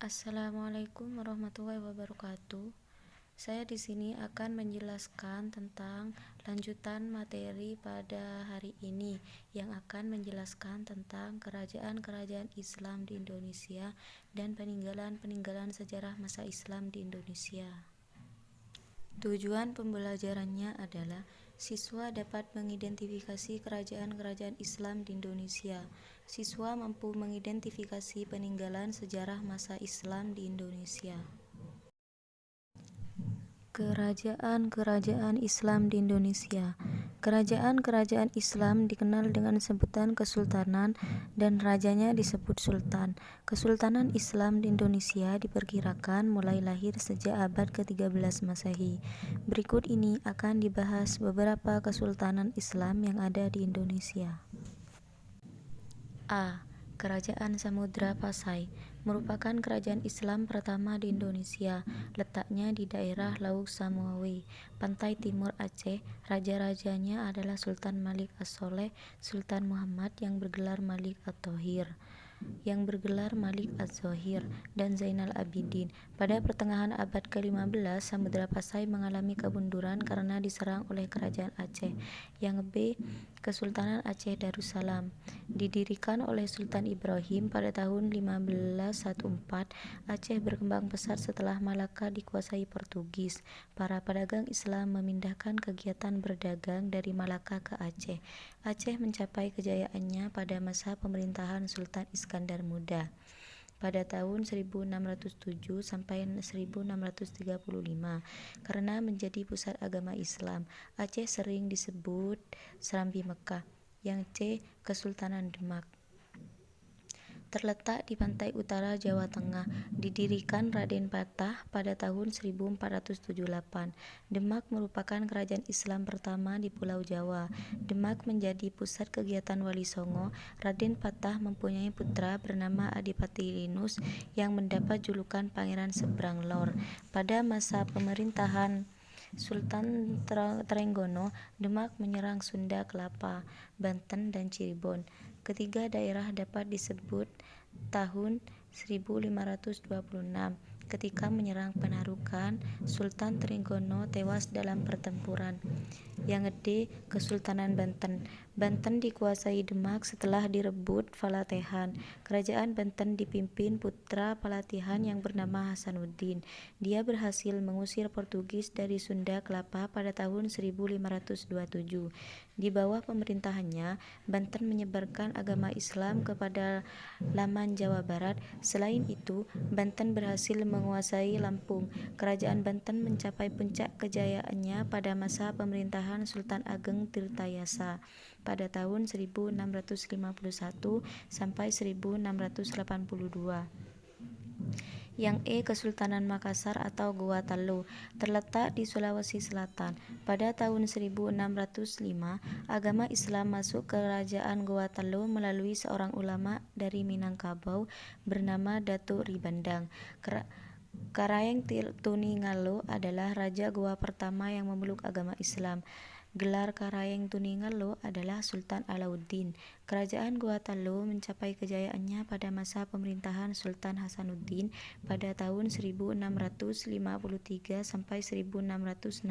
Assalamualaikum warahmatullahi wabarakatuh. Saya di sini akan menjelaskan tentang lanjutan materi pada hari ini yang akan menjelaskan tentang kerajaan-kerajaan Islam di Indonesia dan peninggalan-peninggalan sejarah masa Islam di Indonesia. Tujuan pembelajarannya adalah siswa dapat mengidentifikasi kerajaan-kerajaan Islam di Indonesia. Siswa mampu mengidentifikasi peninggalan sejarah masa Islam di Indonesia. Kerajaan-kerajaan Islam di Indonesia. Kerajaan-kerajaan Islam dikenal dengan sebutan kesultanan dan rajanya disebut sultan. Kesultanan Islam di Indonesia diperkirakan mulai lahir sejak abad ke-13 Masehi. Berikut ini akan dibahas beberapa kesultanan Islam yang ada di Indonesia. A. Kerajaan Samudra Pasai merupakan kerajaan Islam pertama di Indonesia. Letaknya di daerah Laut Samuawe, pantai timur Aceh. Raja-rajanya adalah Sultan Malik As-Soleh, Sultan Muhammad yang bergelar Malik Az-Zohir, dan Zainal Abidin. Pada pertengahan abad ke-15, Samudra Pasai mengalami kemunduran karena diserang oleh kerajaan Aceh. Yang B. Kesultanan Aceh Darussalam didirikan oleh Sultan Ibrahim pada tahun 1514. Aceh berkembang pesat setelah Malaka dikuasai Portugis. Para pedagang Islam memindahkan kegiatan berdagang dari Malaka ke Aceh. Aceh mencapai kejayaannya pada masa pemerintahan Sultan Iskandar Muda pada tahun 1607 sampai 1635. Karena menjadi pusat agama Islam, Aceh sering disebut Serambi Mekah. Yang C. Kesultanan Demak terletak di pantai utara Jawa Tengah. Didirikan Raden Patah pada tahun 1478. Demak merupakan kerajaan Islam pertama di Pulau Jawa. Demak menjadi pusat kegiatan Wali Songo. Raden Patah mempunyai putra bernama Adipati Linus yang mendapat julukan Pangeran Seberang Lor. Pada masa pemerintahan Sultan Trenggono, Demak menyerang Sunda Kelapa, Banten, dan Cirebon. Ketiga daerah dapat disebut tahun 1526. Ketika menyerang Penarukan, Sultan Trenggono tewas dalam pertempuran. Yang D. Kesultanan Banten. Banten dikuasai Demak setelah direbut Palatehan. Kerajaan Banten dipimpin putra Palatehan yang bernama Hasanuddin. Dia berhasil mengusir Portugis dari Sunda Kelapa pada tahun 1527. Di bawah pemerintahannya, Banten menyebarkan agama Islam kepada Laman Jawa Barat. Selain itu, Banten berhasil menguasai Lampung. Kerajaan Banten mencapai puncak kejayaannya pada masa pemerintahan Sultan Ageng Tirtayasa pada tahun 1651 sampai 1682. Yang E. Kesultanan Makassar atau Gua Talo terletak di Sulawesi Selatan. Pada tahun 1605, agama Islam masuk ke kerajaan Gua Talo melalui seorang ulama dari Minangkabau bernama Datuk Ribandang. Karaeng Tuningalo adalah raja Goa pertama yang memeluk agama Islam. Gelar Karaeng Tuningalo adalah Sultan Alauddin. Kerajaan Goa Talo mencapai kejayaannya pada masa pemerintahan Sultan Hasanuddin pada tahun 1653 sampai 1669.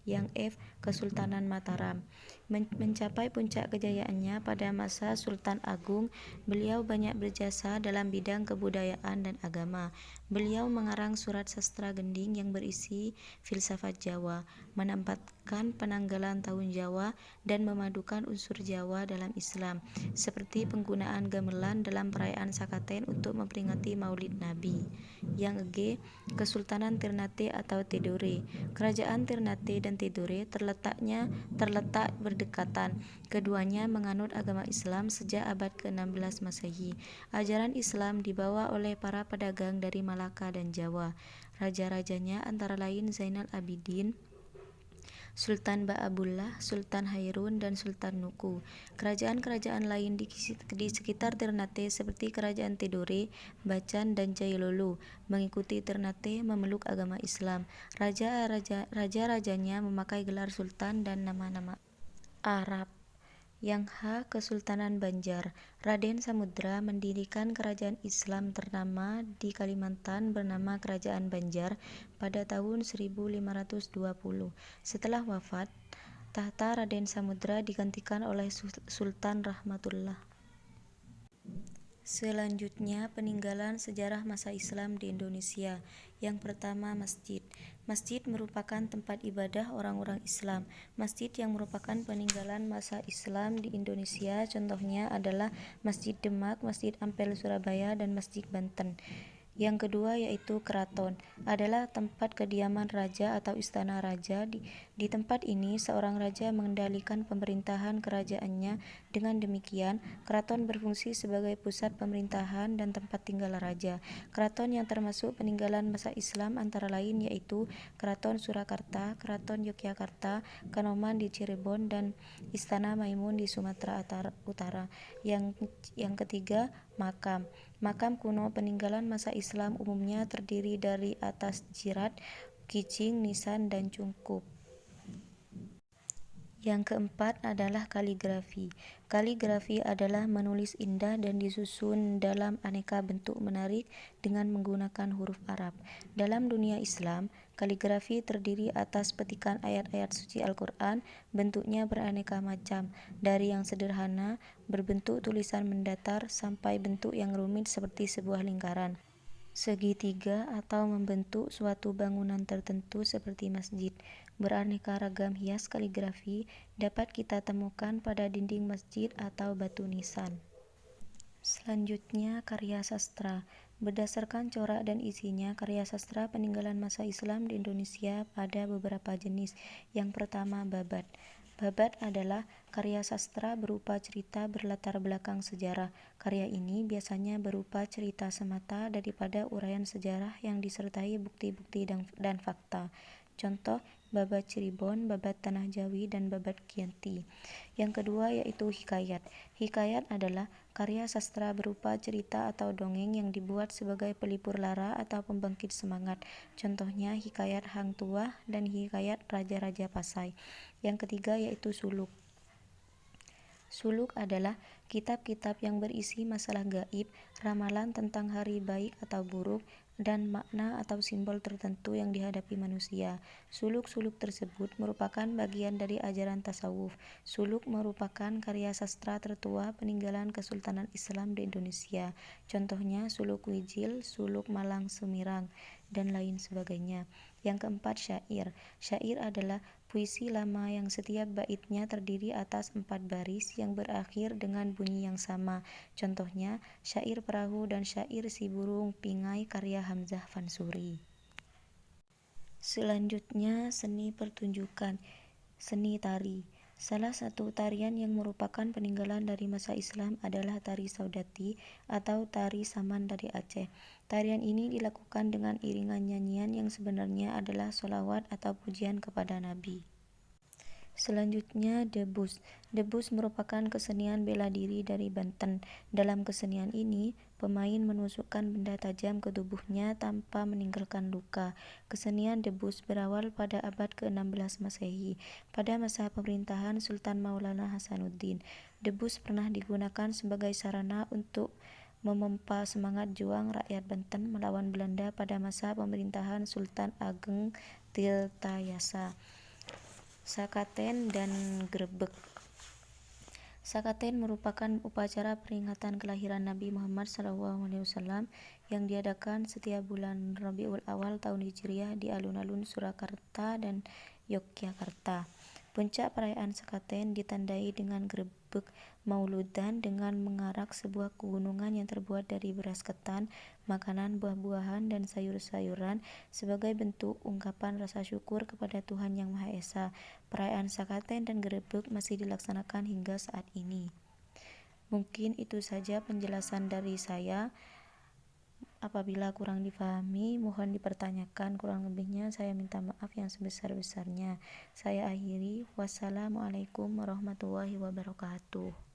Yang F. Kesultanan Mataram mencapai puncak kejayaannya pada masa Sultan Agung. Beliau banyak berjasa dalam bidang kebudayaan dan agama. Beliau mengarang surat sastra gending yang berisi filsafat Jawa, menempatkan penanggalan tahun Jawa, dan memadukan unsur Jawa dalam Islam, seperti penggunaan gamelan dalam perayaan Sakaten untuk memperingati Maulid Nabi. Yang G. Kesultanan Ternate atau Tidore. Kerajaan Ternate dan Tidore terletak berdekatan. Keduanya menganut agama Islam sejak abad ke-16 Masehi. Ajaran Islam dibawa oleh para pedagang dari Malaka dan Jawa. Raja-rajanya antara lain Zainal Abidin, Sultan Ba'abullah, Sultan Hairun, dan Sultan Nuku. Kerajaan-kerajaan lain di sekitar Ternate seperti Kerajaan Tidore, Bacan, dan Jailolo mengikuti Ternate memeluk agama Islam. Raja-rajanya memakai gelar Sultan dan nama-nama Arab. Yang H. Kesultanan Banjar. Raden Samudra mendirikan kerajaan Islam ternama di Kalimantan bernama Kerajaan Banjar pada tahun 1520. Setelah wafat, tahta Raden Samudra digantikan oleh Sultan Rahmatullah. Selanjutnya, peninggalan sejarah masa Islam di Indonesia. Yang pertama, masjid. Masjid merupakan tempat ibadah orang-orang Islam. Masjid yang merupakan peninggalan masa Islam di Indonesia contohnya adalah Masjid Demak, Masjid Ampel Surabaya, dan Masjid Banten. Yang kedua yaitu keraton, adalah tempat kediaman raja atau istana raja. Di tempat ini seorang raja mengendalikan pemerintahan kerajaannya. Dengan demikian, keraton berfungsi sebagai pusat pemerintahan dan tempat tinggal raja. Keraton yang termasuk peninggalan masa Islam antara lain yaitu Keraton Surakarta, Keraton Yogyakarta, Kanoman di Cirebon, dan Istana Maimun di Sumatera Utara. Yang ketiga, makam. Makam kuno peninggalan masa Islam umumnya terdiri dari atas jirat, kijing, nisan, dan cungkup. Yang keempat adalah kaligrafi. Kaligrafi adalah menulis indah dan disusun dalam aneka bentuk menarik dengan menggunakan huruf Arab. Dalam dunia Islam, kaligrafi terdiri atas petikan ayat-ayat suci Al-Quran. Bentuknya beraneka macam, dari yang sederhana berbentuk tulisan mendatar sampai bentuk yang rumit seperti sebuah lingkaran, segitiga, atau membentuk suatu bangunan tertentu seperti masjid. Beraneka ragam hias kaligrafi dapat kita temukan pada dinding masjid atau batu nisan. Selanjutnya, karya sastra. Berdasarkan corak dan isinya, karya sastra peninggalan masa Islam di Indonesia ada beberapa jenis. Yang pertama, babad. Babad adalah karya sastra berupa cerita berlatar belakang sejarah. Karya ini biasanya berupa cerita semata daripada uraian sejarah yang disertai bukti-bukti dan fakta. Contoh, Babad Cirebon, Babad Tanah Jawi, dan Babad Kianti. Yang kedua yaitu hikayat. Hikayat adalah karya sastra berupa cerita atau dongeng yang dibuat sebagai pelipur lara atau pembangkit semangat. Contohnya hikayat Hang Tuah dan hikayat Raja-Raja Pasai. Yang ketiga yaitu suluk. Suluk adalah kitab-kitab yang berisi masalah gaib, ramalan tentang hari baik atau buruk, dan makna atau simbol tertentu yang dihadapi manusia. Suluk-suluk tersebut merupakan bagian dari ajaran tasawuf. Suluk merupakan karya sastra tertua peninggalan Kesultanan Islam di Indonesia. Contohnya Suluk Wijil, Suluk Malang Semirang, dan lain sebagainya. Yang keempat, syair. Syair adalah puisi lama yang setiap baitnya terdiri atas 4 baris yang berakhir dengan bunyi yang sama. Contohnya, syair perahu dan syair si burung pingai karya Hamzah Fansuri. Selanjutnya, seni pertunjukan. Seni tari. Salah satu tarian yang merupakan peninggalan dari masa Islam adalah tari Saudati atau tari Saman dari Aceh. Tarian ini dilakukan dengan iringan nyanyian yang sebenarnya adalah sholawat atau pujian kepada Nabi. Selanjutnya, debus. Debus merupakan kesenian bela diri dari Banten. Dalam kesenian ini, pemain menusukkan benda tajam ke tubuhnya tanpa meninggalkan luka. Kesenian debus berawal pada abad ke-16 Masehi. Pada masa pemerintahan Sultan Maulana Hasanuddin, debus pernah digunakan sebagai sarana untuk memompa semangat juang rakyat Banten melawan Belanda pada masa pemerintahan Sultan Ageng Tirtayasa. Sakaten dan Grebek. Sakaten merupakan upacara peringatan kelahiran Nabi Muhammad SAW yang diadakan setiap bulan Rabiul Awal tahun Hijriah di alun-alun Surakarta dan Yogyakarta. Puncak perayaan Sakaten ditandai dengan grebek mauludan dengan mengarak sebuah gunungan yang terbuat dari beras ketan, makanan, buah-buahan, dan sayur-sayuran sebagai bentuk ungkapan rasa syukur kepada Tuhan Yang Maha Esa. Perayaan Sakaten dan grebek masih dilaksanakan hingga saat ini. Mungkin itu saja penjelasan dari saya. Apabila kurang difahami, mohon dipertanyakan. Kurang lebihnya saya minta maaf yang sebesar-besarnya. Saya akhiri. Wassalamualaikum warahmatullahi wabarakatuh.